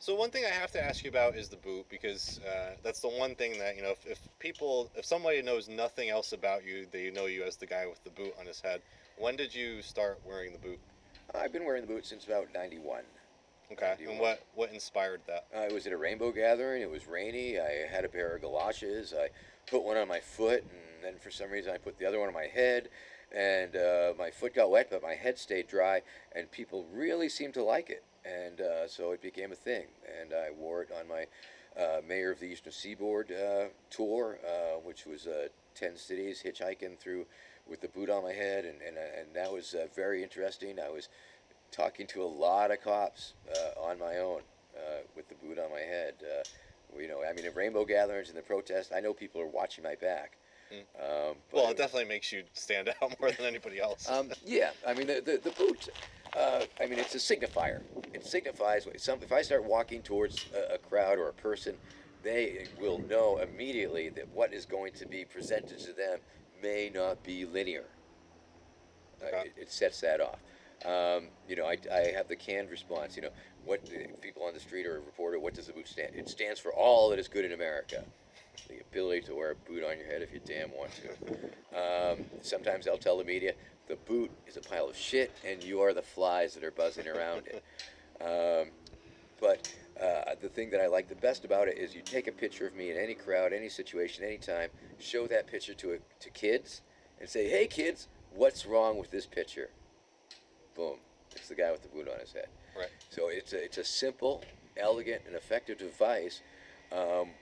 So one thing I have to ask you about is the boot because that's the one thing that if somebody knows nothing else about you, they know you as the guy with the boot on his head. When did you start wearing the boot? I've been wearing the boot since about 91. Okay, and 91. what inspired that? I was at a rainbow gathering. It was rainy. I had a pair of galoshes. I put one on my foot, and then for some reason I put the other one on my head. And my foot got wet, but my head stayed dry, and people really seemed to like it. And so it became a thing. And I wore it on my Mayor of the Eastern Seaboard tour, which was 10 cities hitchhiking through with the boot on my head. And that was very interesting. I was talking to a lot of cops on my own with the boot on my head. I mean, at rainbow gatherings and the protests, I know people are watching my back. Mm. But Well, it definitely makes you stand out more than anybody else. yeah, I mean, the boot, I mean, it's a signifier. It signifies if I start walking towards a crowd or a person, they will know immediately that what is going to be presented to them may not be linear. Okay. It sets that off. I have the canned response. What people on the street or a reporter, what does the boot stand? It stands for all that is good in America. The ability to wear a boot on your head if you damn want to. Sometimes I'll tell the media, the boot is a pile of shit and you are the flies that are buzzing around it. But the thing that I like the best about it is you take a picture of me in any crowd, any situation, anytime, show that picture to kids, and say, hey kids, what's wrong with this picture? Boom. It's the guy with the boot on his head. Right. So it's a simple, elegant, and effective device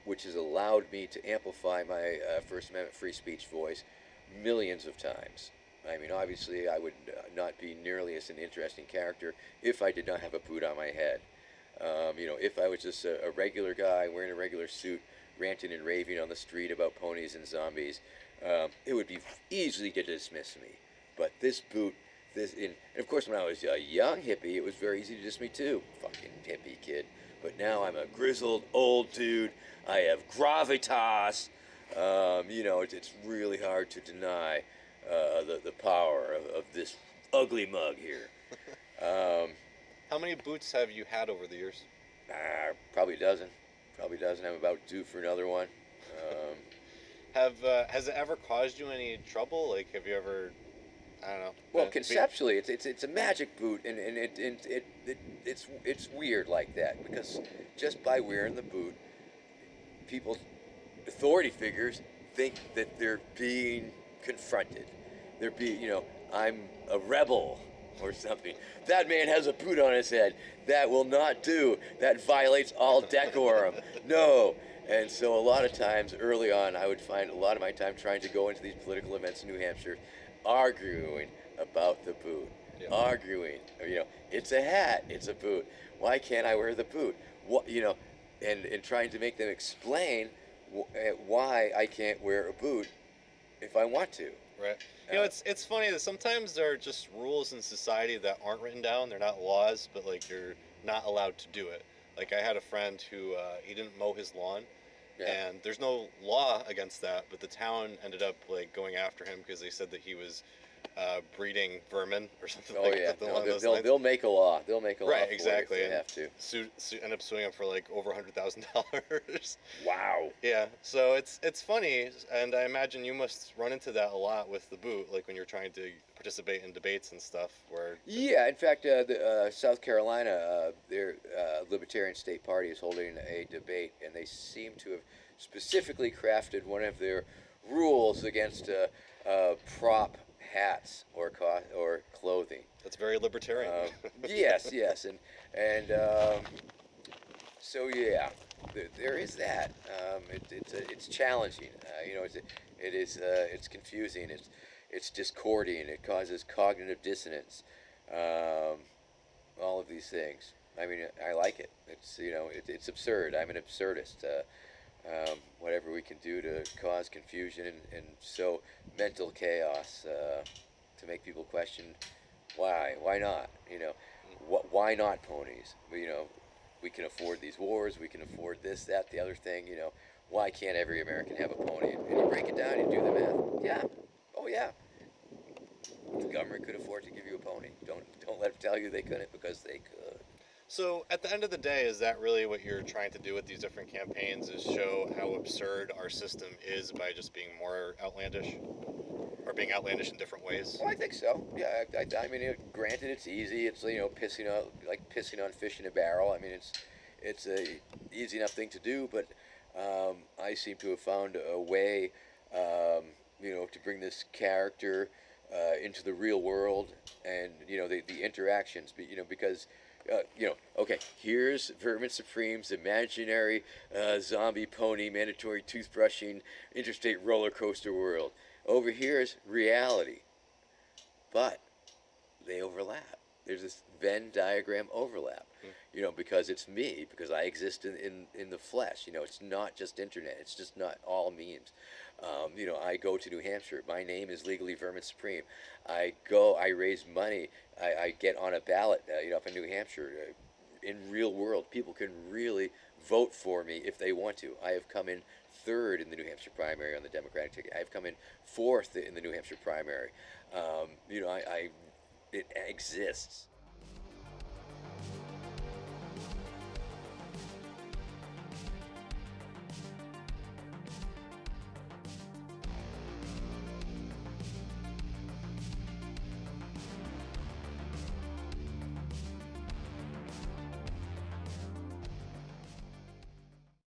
which has allowed me to amplify my First Amendment free speech voice millions of times. I mean, obviously, I would not be nearly as an interesting character if I did not have a boot on my head. If I was just a regular guy wearing a regular suit, ranting and raving on the street about ponies and zombies, it would be easy to dismiss me. But this boot, and of course, when I was a young hippie, it was very easy to dismiss me too. Fucking hippie kid. But now I'm a grizzled old dude. I have gravitas. It's really hard to deny the power of this ugly mug here. How many boots have you had over the years? Probably a dozen. Probably a dozen. I'm about due for another one. Um, Has it ever caused you any trouble? Like, have you ever, I don't know. well, conceptually, it's a magic boot, and it's weird like that because just by wearing the boot, people, authority figures, think that they're being confronted. They're being, I'm a rebel or something. That man has a boot on his head. That will not do. That violates all decorum. No. And so a lot of times early on, I would find a lot of my time trying to go into these political events in New Hampshire, arguing about the boot. Yeah. Arguing, it's a hat, it's a boot. Why can't I wear the boot? And trying to make them explain why I can't wear a boot if I want to. Right. It's funny that sometimes there are just rules in society that aren't written down. They're not laws, but like you're not allowed to do it. Like I had a friend who he didn't mow his lawn, Yeah. and there's no law against that. But the town ended up like going after him because they said that he was breeding vermin or something Oh like yeah, that. Along those they'll lines. make a law. They'll make a law. Right, For exactly. it if they And have to. end up suing him for like over $100,000. Wow. Yeah, so it's funny, and I imagine you must run into that a lot with the boot, like when you're trying to participate in debates and stuff. Where Yeah, in fact, South Carolina, their Libertarian State Party is holding a debate, and they seem to have specifically crafted one of their rules against prop hats or clothing. that's very libertarian. Yes, and so yeah, there is that. It's challenging. It's confusing. It's discording. It causes cognitive dissonance. All of these things. I mean, I like it. It's absurd. I'm an absurdist. Whatever we can do to cause confusion and sow mental chaos to make people question why not? Why not ponies? We can afford these wars. We can afford this, that, the other thing. Why can't every American have a pony? And you break it down, you do the math. Yeah. Oh yeah. The government could afford to give you a pony. Don't let them tell you they couldn't because they could. So at the end of the day, is that really what you're trying to do with these different campaigns? Is show how absurd our system is by just being more outlandish, or being outlandish in different ways? Well, I think so. Yeah, I mean, granted, it's easy. It's pissing on pissing on fish in a barrel. I mean, it's a easy enough thing to do, but I seem to have found a way, to bring this character into the real world, and the interactions. Because. Okay, here's Vermin Supreme's imaginary zombie pony mandatory toothbrushing interstate roller coaster world. Over here is reality, but they overlap. There's this Venn diagram overlap, Hmm. because it's me, because I exist in the flesh. It's not just internet. It's just not all memes. I go to New Hampshire. My name is legally Vermin Supreme. I raise money. I get on a ballot, up in New Hampshire. In real world, people can really vote for me if they want to. I have come in third in the New Hampshire primary on the Democratic ticket. I've come in fourth in the New Hampshire primary. It exists.